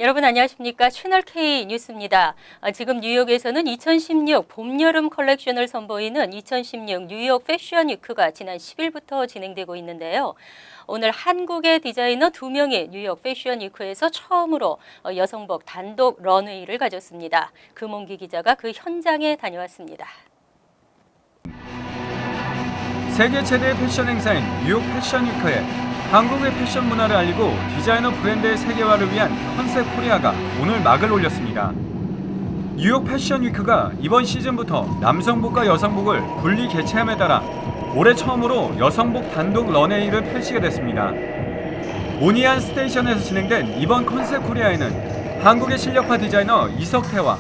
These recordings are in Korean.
여러분 안녕하십니까? 채널K 뉴스입니다. 지금 뉴욕에서는 2016 봄, 여름 컬렉션을 선보이는 2016 뉴욕 패션 위크가 지난 10일부터 진행되고 있는데요. 오늘 한국의 디자이너 2명이 뉴욕 패션 위크에서 처음으로 여성복 단독 런웨이를 가졌습니다. 금홍기 기자가 그 현장에 다녀왔습니다. 세계 최대의 패션 행사인 뉴욕 패션 위크에 한국의 패션 문화를 알리고 디자이너 브랜드의 세계화를 위한 컨셉 코리아가 오늘 막을 올렸습니다. 뉴욕 패션 위크가 이번 시즌부터 남성복과 여성복을 분리 개최함에 따라 올해 처음으로 여성복 단독 런웨이를 펼치게 됐습니다. 오니안 스테이션에서 진행된 이번 컨셉 코리아에는 한국의 실력파 디자이너 이석태와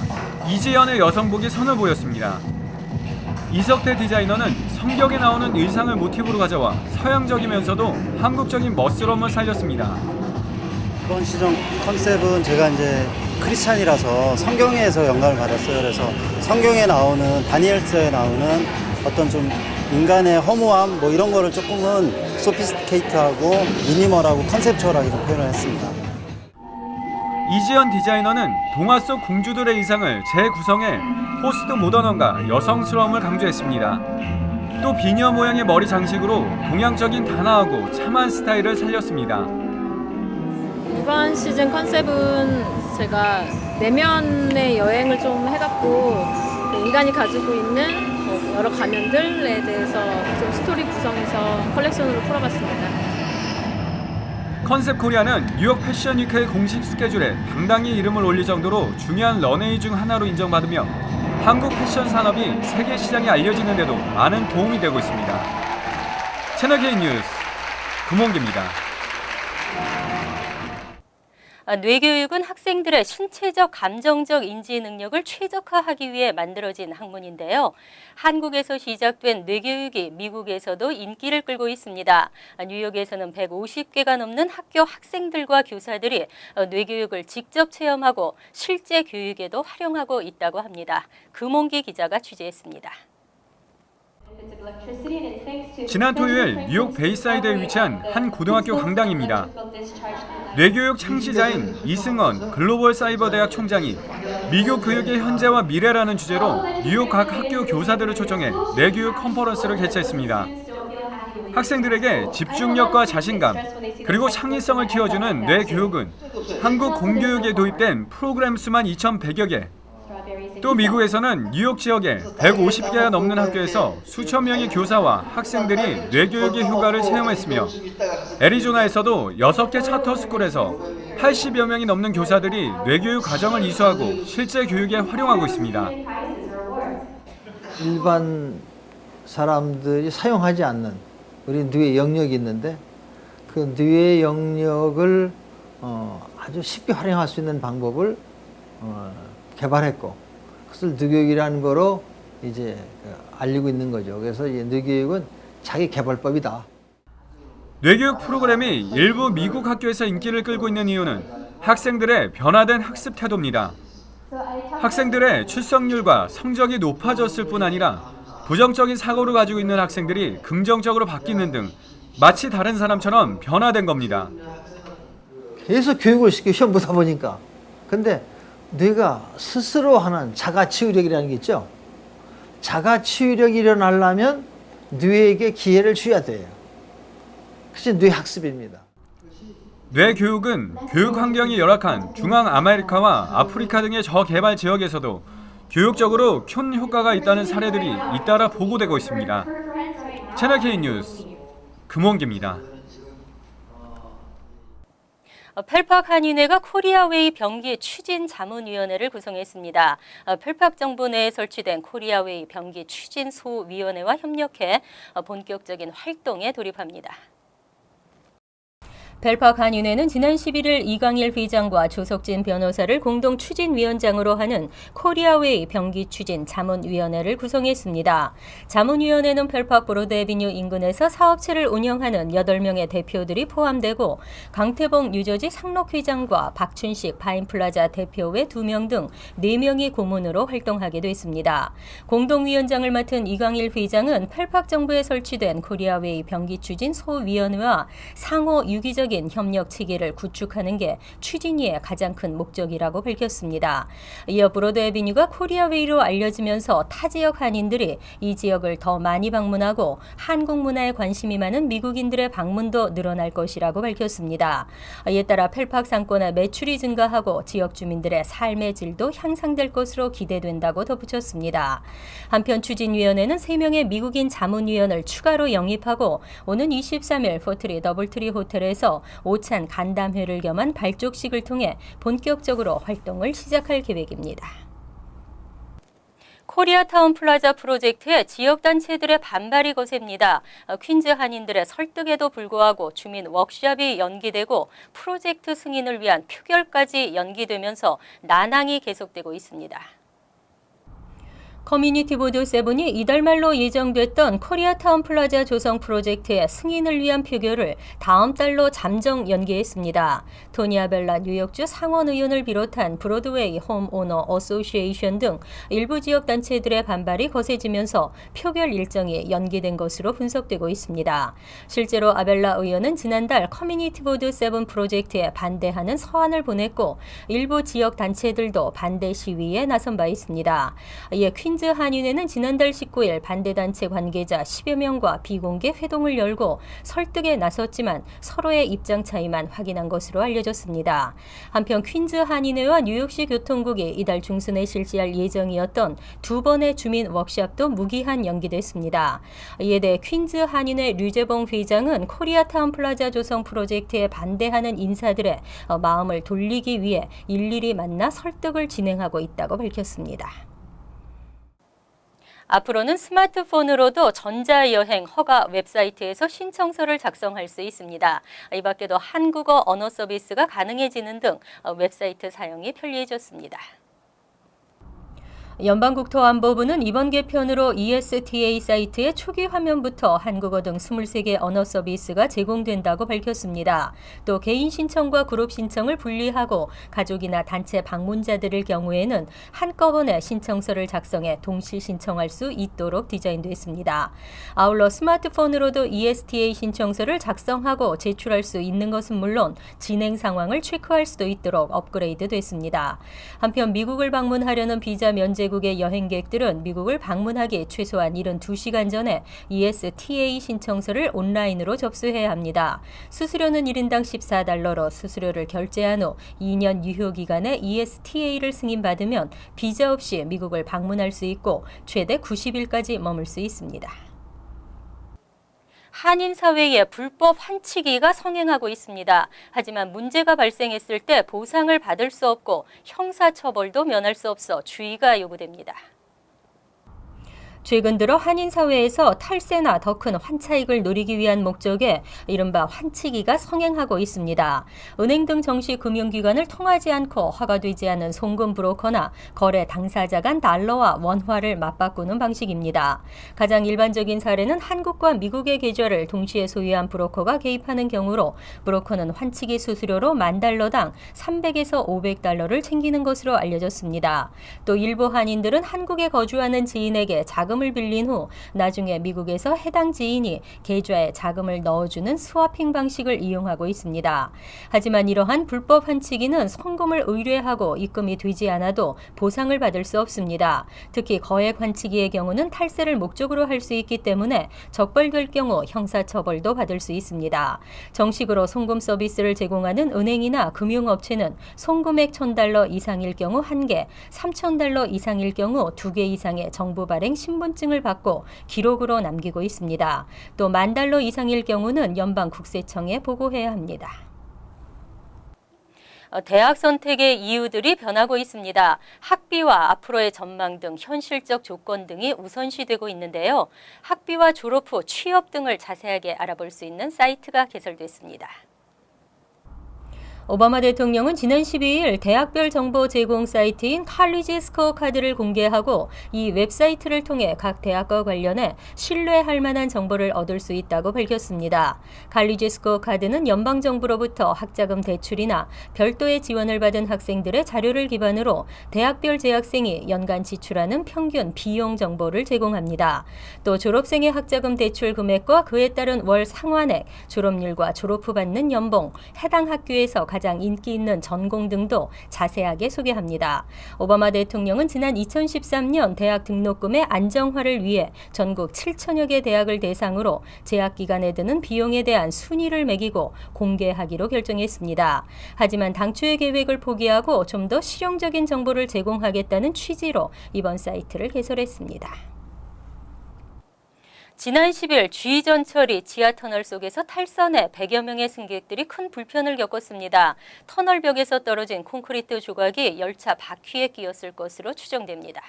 이지연의 여성복이 선을 보였습니다. 이석태 디자이너는 성경에 나오는 의상을 모티브로 가져와 서양적이면서도 한국적인 멋스러움을 살렸습니다. 이번 시즌 컨셉은 제가 이제 크리스찬이라서 성경에서 영감을 받았어요. 그래서 성경에 나오는 다니엘서에 나오는 어떤 좀 인간의 허무함 뭐 이런 거를 조금은 소피스티케이트하고 미니멀하고 컨셉추얼하게 좀 표현을 했습니다. 이지연 디자이너는 동화 속 공주들의 의상을 재구성해 포스트 모던함과 여성스러움을 강조했습니다. 또 비녀 모양의 머리 장식으로 동양적인 단아하고 참한 스타일을 살렸습니다. 이번 시즌 컨셉은 제가 내면의 여행을 좀 해갖고 인간이 가지고 있는 여러 가면들에 대해서 좀 스토리 구성해서 컬렉션으로 풀어봤습니다. 컨셉 코리아는 뉴욕 패션 위크의 공식 스케줄에 당당히 이름을 올릴 정도로 중요한 런웨이 중 하나로 인정받으며 한국 패션 산업이 세계 시장에 알려지는 데도 많은 도움이 되고 있습니다. 채널K 뉴스 금홍기입니다. 뇌교육은 학생들의 신체적, 감정적 인지 능력을 최적화하기 위해 만들어진 학문인데요. 한국에서 시작된 뇌교육이 미국에서도 인기를 끌고 있습니다. 뉴욕에서는 150개가 넘는 학교 학생들과 교사들이 뇌교육을 직접 체험하고 실제 교육에도 활용하고 있다고 합니다. 금홍기 기자가 취재했습니다. 지난 토요일 뉴욕 베이사이드에 위치한 한 고등학교 강당입니다. 뇌교육 창시자인 이승원 글로벌 사이버 대학 총장이 미국 교육의 현재와 미래라는 주제로 뉴욕 각 학교 교사들을 초청해 뇌교육 컨퍼런스를 개최했습니다. 학생들에게 집중력과 자신감 그리고 창의성을 키워주는 뇌교육은 한국 공교육에 도입된 프로그램 수만 2,100여 개. 또 미국에서는 뉴욕 지역에 150개가 넘는 학교에서 수천 명의 교사와 학생들이 뇌교육의 효과를 체험했으며 애리조나에서도 6개 차터 스쿨에서 80여 명이 넘는 교사들이 뇌교육 과정을 이수하고 실제 교육에 활용하고 있습니다. 일반 사람들이 사용하지 않는 우리 뇌의 영역이 있는데 그 뇌의 영역을 아주 쉽게 활용할 수 있는 방법을 개발했고 그것을 뇌교육이라는 거로 이제 알리고 있는 거죠. 그래서 이 뇌교육은 자기 개발법이다. 뇌교육 프로그램이 일부 미국 학교에서 인기를 끌고 있는 이유는 학생들의 변화된 학습 태도입니다. 학생들의 출석률과 성적이 높아졌을 뿐 아니라 부정적인 사고를 가지고 있는 학생들이 긍정적으로 바뀌는 등 마치 다른 사람처럼 변화된 겁니다. 계속 교육을 시키고 시험 보다 보니까 근데 뇌가 스스로 하는 자가치유력이라는 게 있죠. 자가치유력이 일어나려면 뇌에게 기회를 줘야 돼요. 그것이 뇌학습입니다. 뇌교육은 교육 환경이 열악한 중앙아메리카와 아프리카 등의 저개발 지역에서도 교육적으로 큰 효과가 있다는 사례들이 잇따라 보고되고 있습니다. 채널K 뉴스 금홍기입니다. 펠팍 한인회가 코리아웨이 병기 추진 자문위원회를 구성했습니다. 펠팍 정부 내에 설치된 코리아웨이 병기 추진 소위원회와 협력해 본격적인 활동에 돌입합니다. 펠팍 한인회는 지난 11일 이광일 회장과 조석진 변호사를 공동 추진위원장으로 하는 코리아웨이 병기 추진 자문위원회를 구성했습니다. 자문위원회는 펠팍 브로드애비뉴 인근에서 사업체를 운영하는 8명의 대표들이 포함되고 강태봉 뉴저지 상록 회장과 박춘식 바인플라자 대표 외 2명 등 4명이 고문으로 활동하게 됐습니다. 공동위원장을 맡은 이광일 회장은 펠팍 정부에 설치된 코리아웨이 병기 추진 소위원회와 상호 유기적 안정적인 협력 체계를 구축하는 게 추진위의 가장 큰 목적이라고 밝혔습니다. 이어 브로드 애비뉴가 코리아웨이로 알려지면서 타 지역 한인들이 이 지역을 더 많이 방문하고 한국 문화에 관심이 많은 미국인들의 방문도 늘어날 것이라고 밝혔습니다. 이에 따라 펠팍 상권의 매출이 증가하고 지역 주민들의 삶의 질도 향상될 것으로 기대된다고 덧붙였습니다. 한편 추진위원회는 3명의 미국인 자문위원을 추가로 영입하고 오는 23일 포트리 더블트리 호텔에서 오찬 간담회를 겸한 발족식을 통해 본격적으로 활동을 시작할 계획입니다. 코리아타운 플라자 프로젝트에 지역단체들의 반발이 거셉니다. 퀸즈 한인들의 설득에도 불구하고 주민 워크숍이 연기되고 프로젝트 승인을 위한 표결까지 연기되면서 난항이 계속되고 있습니다. 커뮤니티 보드 7이 이달 말로 예정됐던 코리아타운 플라자 조성 프로젝트의 승인을 위한 표결을 다음 달로 잠정 연기했습니다. 토니 아벨라 뉴욕주 상원의원을 비롯한 브로드웨이 홈오너 어소시에이션 등 일부 지역 단체들의 반발이 거세지면서 표결 일정이 연기된 것으로 분석되고 있습니다. 실제로 아벨라 의원은 지난달 커뮤니티 보드 7 프로젝트에 반대하는 서한을 보냈고 일부 지역 단체들도 반대 시위에 나선 바 있습니다. 이에 퀸즈 한인회는 지난달 19일 반대단체 관계자 10여 명과 비공개 회동을 열고 설득에 나섰지만 서로의 입장 차이만 확인한 것으로 알려졌습니다. 한편 퀸즈 한인회와 뉴욕시 교통국이 이달 중순에 실시할 예정이었던 2번의 주민 워크숍도 무기한 연기됐습니다. 이에 대해 퀸즈 한인회 류재봉 회장은 코리아타운 플라자 조성 프로젝트에 반대하는 인사들의 마음을 돌리기 위해 일일이 만나 설득을 진행하고 있다고 밝혔습니다. 앞으로는 스마트폰으로도 전자여행 허가 웹사이트에서 신청서를 작성할 수 있습니다. 이 밖에도 한국어 언어 서비스가 가능해지는 등 웹사이트 사용이 편리해졌습니다. 연방국토안보부는 이번 개편으로 ESTA 사이트의 초기 화면부터 한국어 등 23개 언어 서비스가 제공된다고 밝혔습니다. 또 개인 신청과 그룹 신청을 분리하고 가족이나 단체 방문자들의 경우에는 한꺼번에 신청서를 작성해 동시 신청할 수 있도록 디자인됐습니다. 아울러 스마트폰으로도 ESTA 신청서를 작성하고 제출할 수 있는 것은 물론 진행 상황을 체크할 수도 있도록 업그레이드 됐습니다. 한편 미국을 방문하려는 비자 면제 국의 여행객들은 미국을 방문하기 최소한 72시간 전에 ESTA 신청서를 온라인으로 접수해야 합니다. 수수료는 1인당 $14로 수수료를 결제한 후 2년 유효 기간에 ESTA를 승인받으면 비자 없이 미국을 방문할 수 있고 최대 90일까지 머물 수 있습니다. 한인 사회에 불법 환치기가 성행하고 있습니다. 하지만 문제가 발생했을 때 보상을 받을 수 없고 형사처벌도 면할 수 없어 주의가 요구됩니다. 최근 들어 한인 사회에서 탈세나 더 큰 환차익을 노리기 위한 목적에 이른바 환치기가 성행하고 있습니다. 은행 등 정식 금융기관을 통하지 않고 허가되지 않은 송금 브로커나 거래 당사자 간 달러와 원화를 맞바꾸는 방식입니다. 가장 일반적인 사례는 한국과 미국의 계좌를 동시에 소유한 브로커가 개입하는 경우로 브로커는 환치기 수수료로 $10,000당 300에서 $500를 챙기는 것으로 알려졌습니다. 또 일부 한인들은 한국에 거주하는 지인에게 자금을 빌린 후 나중에 미국에서 해당 지인이 계좌에 자금을 넣어주는 스와핑 방식을 이용하고 있습니다. 하지만 이러한 불법 환치기는 송금을 의뢰하고 입금이 되지 않아도 보상을 받을 수 없습니다. 특히 거액 환치기의 경우는 탈세를 목적으로 할 수 있기 때문에 적발될 경우 형사처벌도 받을 수 있습니다. 정식으로 송금 서비스를 제공하는 은행이나 금융업체는 송금액 $1,000 이상일 경우 1개, $3,000 이상일 경우 2개 이상의 정부 발행 신분증을 받고 기록으로 남기고 있습니다. 또 $10,000 이상일 경우는 연방국세청에 보고해야 합니다. 대학 선택의 이유들이 변하고 있습니다. 학비와 앞으로의 전망 등 현실적 조건 등이 우선시되고 있는데요. 학비와 졸업 후 취업 등을 자세하게 알아볼 수 있는 사이트가 개설됐습니다. 오바마 대통령은 지난 12일 대학별 정보 제공 사이트인 칼리지 스코어 카드를 공개하고 이 웹사이트를 통해 각 대학과 관련해 신뢰할 만한 정보를 얻을 수 있다고 밝혔습니다. 칼리지 스코어 카드는 연방정부로부터 학자금 대출이나 별도의 지원을 받은 학생들의 자료를 기반으로 대학별 재학생이 연간 지출하는 평균 비용 정보를 제공합니다. 또 졸업생의 학자금 대출 금액과 그에 따른 월 상환액, 졸업률과 졸업 후 받는 연봉, 해당 학교에서 가장 인기 있는 전공 등도 자세하게 소개합니다. 오바마 대통령은 지난 2013년 대학 등록금의 안정화를 위해 전국 7천여 개 대학을 대상으로 재학 기간에 드는 비용에 대한 순위를 매기고 공개하기로 결정했습니다. 하지만 당초의 계획을 포기하고 좀 더 실용적인 정보를 제공하겠다는 취지로 이번 사이트를 개설했습니다. 지난 10일 G전철이 지하터널 속에서 탈선해 100여 명의 승객들이 큰 불편을 겪었습니다. 터널벽에서 떨어진 콘크리트 조각이 열차 바퀴에 끼었을 것으로 추정됩니다.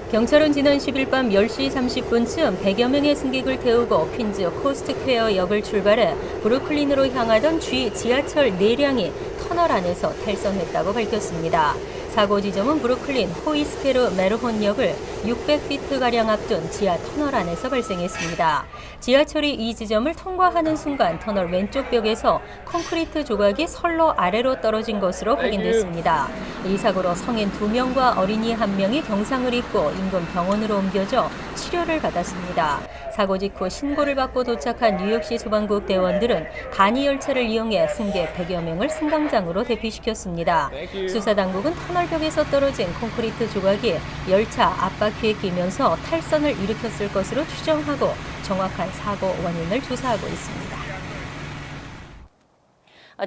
경찰은 지난 10일 밤 10시 30분쯤 100여 명의 승객을 태우고 퀸즈 코스트퀘어 역을 출발해 브루클린으로 향하던 G 지하철 4량이 터널 안에서 탈선했다고 밝혔습니다. 사고 지점은 브루클린 호이스테르 메르혼역을 600피트가량 앞둔 지하 터널 안에서 발생했습니다. 지하철이 이 지점을 통과하는 순간 터널 왼쪽 벽에서 콘크리트 조각이 선로 아래로 떨어진 것으로 확인됐습니다. 이 사고로 성인 2명과 어린이 1명이 경상을 입고 인근 병원으로 옮겨져 치료를 받았습니다. 사고 직후 신고를 받고 도착한 뉴욕시 소방국 대원들은 간이 열차를 이용해 승객 100여 명을 승강장으로 대피시켰습니다. 수사당국은 터널벽에서 떨어진 콘크리트 조각이 열차 앞바퀴에 끼면서 탈선을 일으켰을 것으로 추정하고 정확한 사고 원인을 조사하고 있습니다.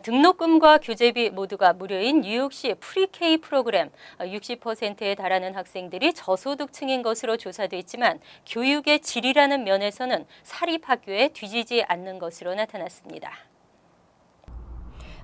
등록금과 교재비 모두가 무료인 뉴욕시 프리K 프로그램 60%에 달하는 학생들이 저소득층인 것으로 조사됐지만 교육의 질이라는 면에서는 사립학교에 뒤지지 않는 것으로 나타났습니다.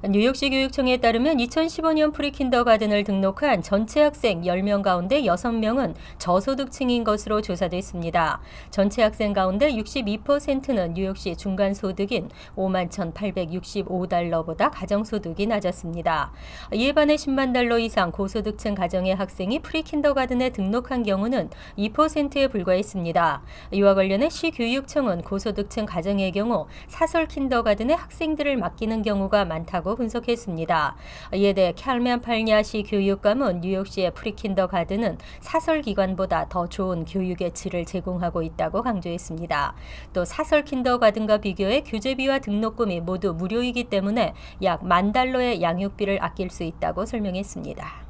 뉴욕시 교육청에 따르면 2015년 프리킨더가든을 등록한 전체 학생 10명 가운데 6명은 저소득층인 것으로 조사됐습니다. 전체 학생 가운데 62%는 뉴욕시 중간소득인 51,865달러보다 가정소득이 낮았습니다. 이에 반해 10만 달러 이상 고소득층 가정의 학생이 프리킨더가든에 등록한 경우는 2%에 불과했습니다. 이와 관련해 시 교육청은 고소득층 가정의 경우 사설 킨더가든에 학생들을 맡기는 경우가 많다고 분석했습니다. 이에 대해 캘맨 팔냐시 교육감은 뉴욕시의 프리킨더가든은 사설 기관보다 더 좋은 교육의 질을 제공하고 있다고 강조했습니다. 또 사설 킨더가든과 비교해 교재비와 등록금이 모두 무료이기 때문에 약 $10,000의 양육비를 아낄 수 있다고 설명했습니다.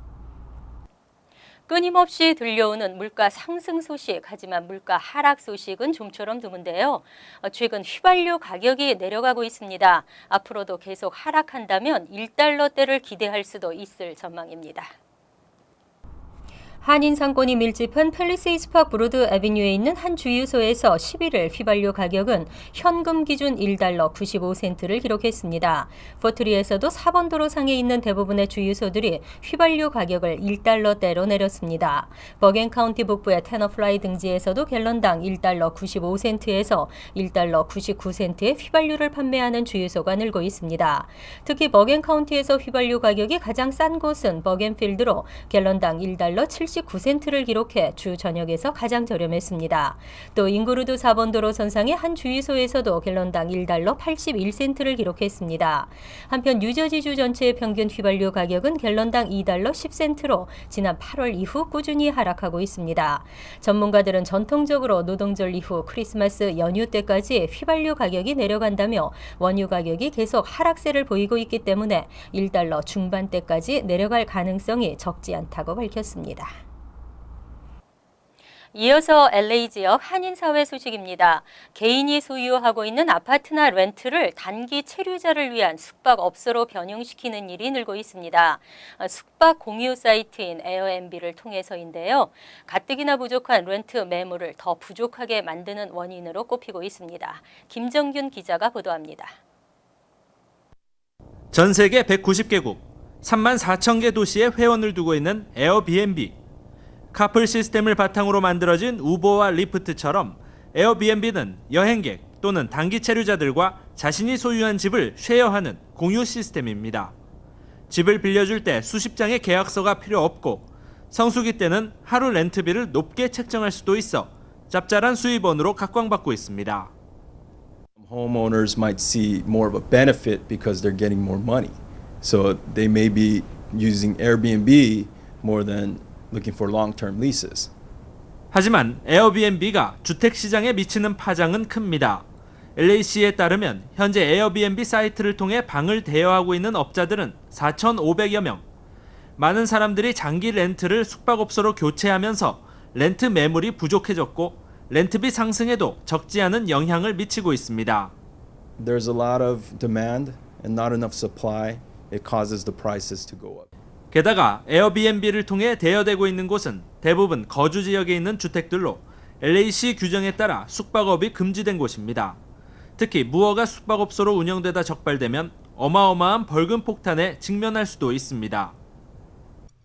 끊임없이 들려오는 물가 상승 소식, 하지만 물가 하락 소식은 좀처럼 드문데요. 최근 휘발유 가격이 내려가고 있습니다. 앞으로도 계속 하락한다면 $1대를 기대할 수도 있을 전망입니다. 한인 상권이 밀집한 팰리세이드 파크 브로드 애비뉴에 있는 한 주유소에서 11일 휘발유 가격은 현금 기준 $1.95를 기록했습니다. 포트리에서도 4번 도로상에 있는 대부분의 주유소들이 휘발유 가격을 $1대로 내렸습니다. 버겐 카운티 북부의 테너플라이 등지에서도 갤런당 $1.95에서 $1.99의 휘발유를 판매하는 주유소가 늘고 있습니다. 특히 버겐 카운티에서 휘발유 가격이 가장 싼 곳은 버겐필드로 갤런당 $1.79를 기록해 주 전역에서 가장 저렴했습니다. 또 잉그루드 4번 도로 선상의 한 주유소에서도 갤런당 $1.81를 기록했습니다. 한편 뉴저지주 전체의 평균 휘발유 가격은 갤런당 $2.10로 지난 8월 이후 꾸준히 하락하고 있습니다. 전문가들은 전통적으로 노동절 이후 크리스마스 연휴 때까지 휘발유 가격이 내려간다며 원유 가격이 계속 하락세를 보이고 있기 때문에 $1 중반대까지 내려갈 가능성이 적지 않다고 밝혔습니다. 이어서 LA 지역 한인사회 소식입니다. 개인이 소유하고 있는 아파트나 렌트를 단기 체류자를 위한 숙박업소로 변형시키는 일이 늘고 있습니다. 숙박 공유 사이트인 에어앤비를 통해서인데요. 가뜩이나 부족한 렌트 매물을 더 부족하게 만드는 원인으로 꼽히고 있습니다. 김정균 기자가 보도합니다. 전 세계 190개국, 3만 4천 개 도시에 회원을 두고 있는 에어비앤비. 카풀 시스템을 바탕으로 만들어진 우버와 리프트처럼 에어비앤비는 여행객, 또는 단기 체류자들과 자신이 소유한 집을 쉐어하는 공유 시스템입니다. 집을 빌려줄 때 수십 장의 계약서가 필요 없고 성수기 때는 하루 렌트비를 높게 책정할 수도 있어 짭짤한 수입원으로 각광받고 있습니다. Homeowners might see more of a benefit because they're getting more money. So they may be using Airbnb more than looking for long-term leases. 하지만 에어비앤비가 주택 시장에 미치는 파장은 큽니다. LAC에 따르면 현재 에어비앤비 사이트를 통해 방을 대여하고 있는 업자들은 4,500여 명. 많은 사람들이 장기 렌트를 숙박업소로 교체하면서 렌트 매물이 부족해졌고 렌트비 상승에도 적지 않은 영향을 미치고 있습니다. There's a lot of demand and not enough supply. It causes the prices to go up. 게다가 에어비앤비를 통해 대여되고 있는 곳은 대부분 거주 지역에 있는 주택들로 LAC 규정에 따라 숙박업이 금지된 곳입니다. 특히 무허가 숙박업소로 운영되다 적발되면 어마어마한 벌금 폭탄에 직면할 수도 있습니다.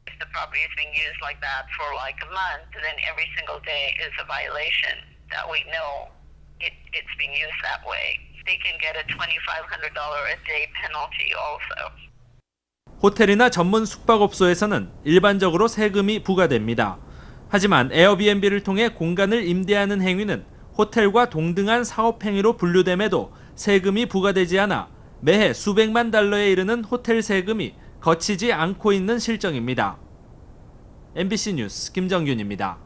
If the property is being used like that for like a month, then every single day is a violation that we know it's being used that way. They can get a $2,500 a day penalty also. 호텔이나 전문 숙박업소에서는 일반적으로 세금이 부과됩니다. 하지만 에어비앤비를 통해 공간을 임대하는 행위는 호텔과 동등한 사업 행위로 분류됨에도 세금이 부과되지 않아 매해 수백만 달러에 이르는 호텔 세금이 거치지 않고 있는 실정입니다. MBC 뉴스 김정균입니다.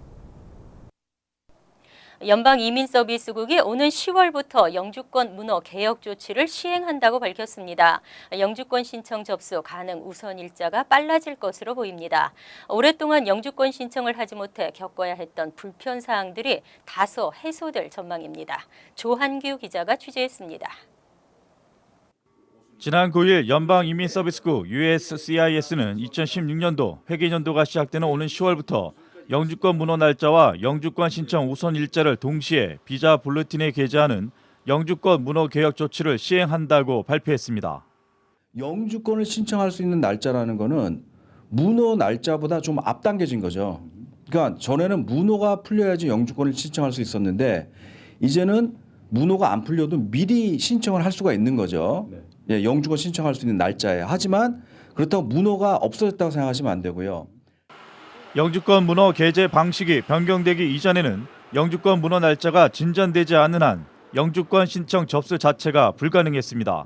연방이민서비스국이 오는 10월부터 영주권 문호 개혁 조치를 시행한다고 밝혔습니다. 영주권 신청 접수 가능 우선 일자가 빨라질 것으로 보입니다. 오랫동안 영주권 신청을 하지 못해 겪어야 했던 불편 사항들이 다소 해소될 전망입니다. 조한규 기자가 취재했습니다. 지난 9일 연방이민서비스국 USCIS는 2016년도 회계연도가 시작되는 오는 10월부터 영주권 문호 날짜와 영주권 신청 우선 일자를 동시에 비자 불레틴에 게재하는 영주권 문호 개혁 조치를 시행한다고 발표했습니다. 영주권을 신청할 수 있는 날짜라는 거는 문호 날짜보다 좀 앞당겨진 거죠. 그러니까 전에는 문호가 풀려야지 영주권을 신청할 수 있었는데 이제는 문호가 안 풀려도 미리 신청을 할 수가 있는 거죠. 예, 영주권 신청할 수 있는 날짜에. 하지만 그렇다고 문호가 없어졌다고 생각하시면 안 되고요. 영주권 문호 게재 방식이 변경되기 이전에는 영주권 문호 날짜가 진전되지 않는 한 영주권 신청 접수 자체가 불가능했습니다.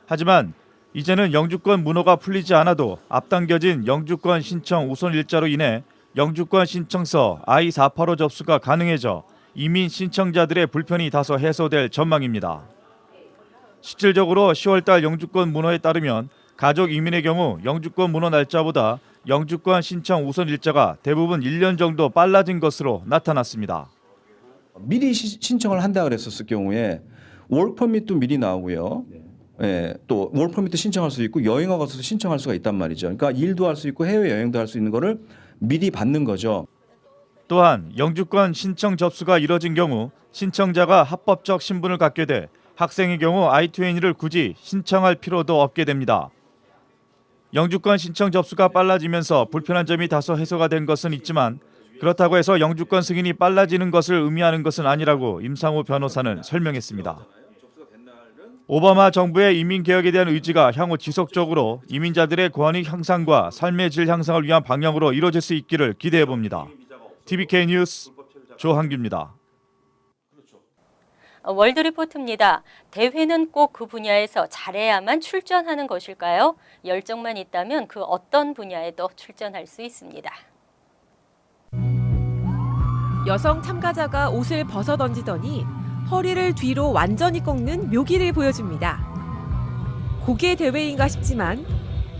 하지만 이제는 영주권 문호가 풀리지 않아도 앞당겨진 영주권 신청 우선 일자로 인해 영주권 신청서 I-485 접수가 가능해져 이민 신청자들의 불편이 다소 해소될 전망입니다. 실질적으로 10월달 영주권 문호에 따르면 가족 이민의 경우 영주권 문호 날짜보다 영주권 신청 우선 일자가 대부분 1년 정도 빨라진 것으로 나타났습니다. 미리 신청을 한다 그랬었을 경우에 월퍼밋도 미리 나오고요. 예, 또 월퍼밋도 신청할 수 있고 여행을 가서도 신청할 수가 있단 말이죠. 그러니까 일도 할 수 있고 해외 여행도 할 수 있는 거를 미리 받는 거죠. 또한 영주권 신청 접수가 이뤄진 경우 신청자가 합법적 신분을 갖게 돼 학생의 경우 I-2N을 굳이 신청할 필요도 없게 됩니다. 영주권 신청 접수가 빨라지면서 불편한 점이 다소 해소가 된 것은 있지만 그렇다고 해서 영주권 승인이 빨라지는 것을 의미하는 것은 아니라고 임상호 변호사는 설명했습니다. 오바마 정부의 이민개혁에 대한 의지가 향후 지속적으로 이민자들의 권익 향상과 삶의 질 향상을 위한 방향으로 이루어질 수 있기를 기대해봅니다. TVK 뉴스 조한규입니다. 월드리포트입니다. 대회는 꼭 그 분야에서 잘해야만 출전하는 것일까요? 열정만 있다면 그 어떤 분야에도 출전할 수 있습니다. 여성 참가자가 옷을 벗어던지더니 허리를 뒤로 완전히 꺾는 묘기를 보여줍니다. 고개 대회인가 싶지만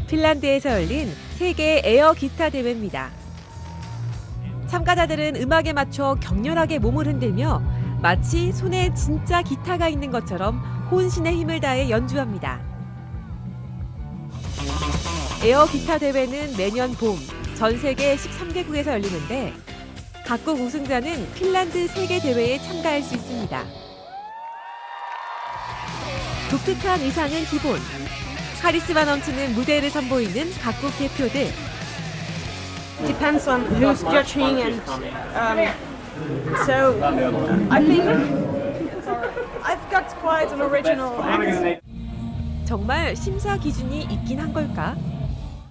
핀란드에서 열린 세계 에어 기타 대회입니다. 참가자들은 음악에 맞춰 격렬하게 몸을 흔들며 마치 손에 진짜 기타가 있는 것처럼 혼신의 힘을 다해 연주합니다. 에어 기타 대회는 매년 봄 전 세계 13개국에서 열리는데 각국 우승자는 핀란드 세계대회에 참가할 수 있습니다. 독특한 의상은 기본, 카리스마 넘치는 무대를 선보이는 각국 대표들. Depends on who's judging and so I think I've got quite an original accent. 정말 심사 기준이 있긴 한 걸까?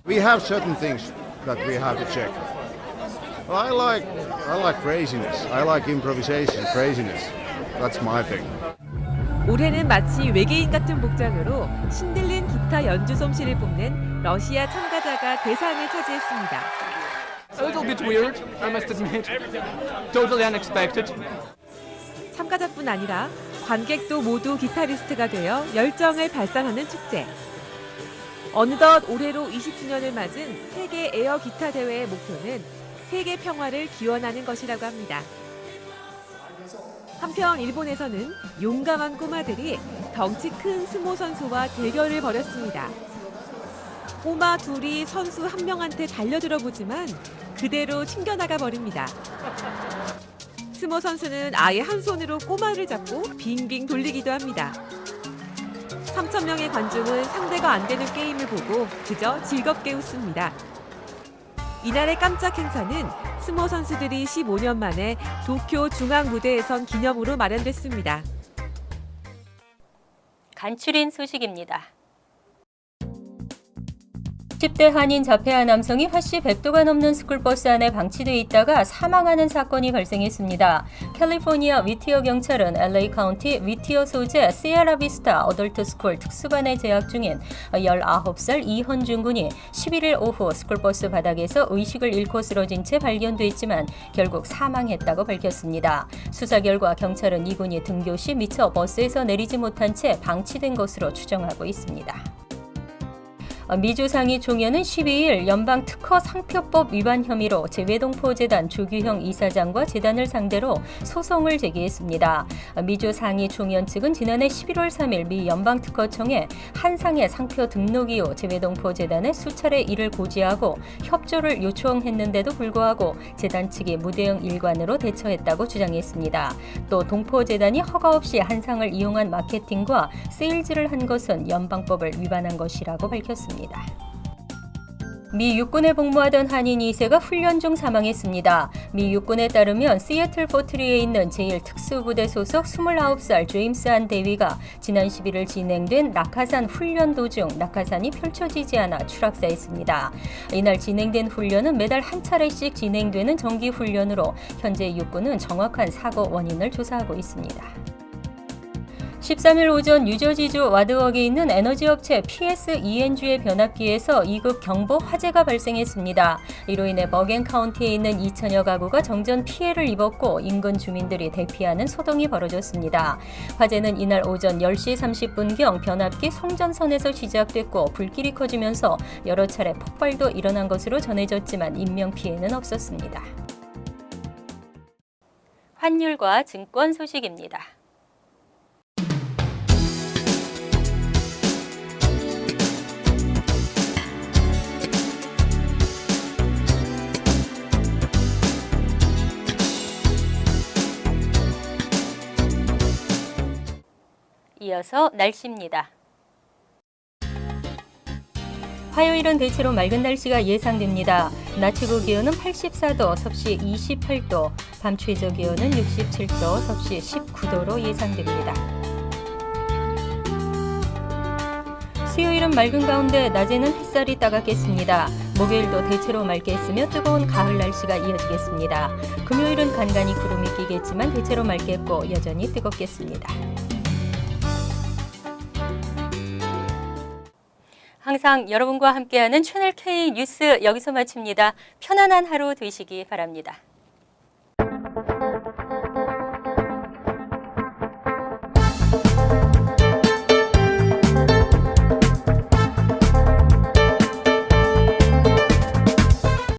We have certain things that we have to check. Well, I like craziness. I like improvisation, craziness. That's my thing. 올해는 마치 외계인 같은 복장으로 신들린 기타 연주 솜씨를 뽐낸 러시아 참가자가 대상을 차지했습니다. A little bit weird, I must admit. Totally unexpected. 참가자뿐 아니라 관객도 모두 기타리스트가 되어 열정을 발산하는 축제. 어느덧 올해로 20주년을 맞은 세계 에어 기타 대회의 목표는 세계 평화를 기원하는 것이라고 합니다. 한편 일본에서는 용감한 꼬마들이 덩치 큰 스모 선수와 대결을 벌였습니다. 꼬마 둘이 선수 한 명한테 달려들어 보지만 그대로 튕겨나가 버립니다. 스모 선수는 아예 한 손으로 꼬마를 잡고 빙빙 돌리기도 합니다. 3,000명의 관중은 상대가 안 되는 게임을 보고 그저 즐겁게 웃습니다. 이날의 깜짝 행사는 스모 선수들이 15년 만에 도쿄 중앙 무대에 선 기념으로 마련됐습니다. 간추린 소식입니다. 10대 한인 자폐아 남성이 화씨 100도가 넘는 스쿨버스 안에 방치돼 있다가 사망하는 사건이 발생했습니다. 캘리포니아 위티어 경찰은 LA 카운티 위티어 소재 시에라비스타 어덜트 스쿨 특수반에 재학 중인 19살 이헌준 군이 11일 오후 스쿨버스 바닥에서 의식을 잃고 쓰러진 채 발견됐지만 결국 사망했다고 밝혔습니다. 수사 결과 경찰은 이 군이 등교 시 미처 버스에서 내리지 못한 채 방치된 것으로 추정하고 있습니다. 미주 상위 총연은 12일 연방 특허 상표법 위반 혐의로 재외동포 재단 조규형 이사장과 재단을 상대로 소송을 제기했습니다. 미주 상위 총연 측은 지난해 11월 3일 미 연방 특허청에 한상의 상표 등록 이후 재외동포 재단에 수차례 이를 고지하고 협조를 요청했는데도 불구하고 재단 측이 무대응 일관으로 대처했다고 주장했습니다. 또 동포 재단이 허가 없이 한상을 이용한 마케팅과 세일즈를 한 것은 연방법을 위반한 것이라고 밝혔습니다. 미 육군에 복무하던 한인 2세가 훈련 중 사망했습니다. 미 육군에 따르면 시애틀 포트리에 있는 제1특수부대 소속 29살 제임스 한 대위가 지난 11일 진행된 낙하산 훈련 도중 낙하산이 펼쳐지지 않아 추락사했습니다. 이날 진행된 훈련은 매달 한 차례씩 진행되는 정기 훈련으로 현재 육군은 정확한 사고 원인을 조사하고 있습니다. 13일 오전 뉴저지주 와드웍에 있는 에너지업체 PSENG의 변압기에서 2급 경보 화재가 발생했습니다. 이로 인해 버겐 카운티에 있는 2천여 가구가 정전 피해를 입었고 인근 주민들이 대피하는 소동이 벌어졌습니다. 화재는 이날 오전 10시 30분경 변압기 송전선에서 시작됐고 불길이 커지면서 여러 차례 폭발도 일어난 것으로 전해졌지만 인명피해는 없었습니다. 환율과 증권 소식입니다. 이어서 날씨입니다. 화요일은 대체로 맑은 날씨가 예상됩니다. 낮 최고 기온은 84도, 섭씨 28도, 밤 최저 기온은 67도, 섭씨 19도로 예상됩니다. 수요일은 맑은 가운데 낮에는 햇살이 따갑겠습니다. 목요일도 대체로 맑겠으며 뜨거운 가을 날씨가 이어지겠습니다. 금요일은 간간히 구름이 끼겠지만 대체로 맑겠고 여전히 뜨겁겠습니다. 항상 여러분과 함께하는 채널 K 뉴스 여기서 마칩니다. 편안한 하루 되시기 바랍니다.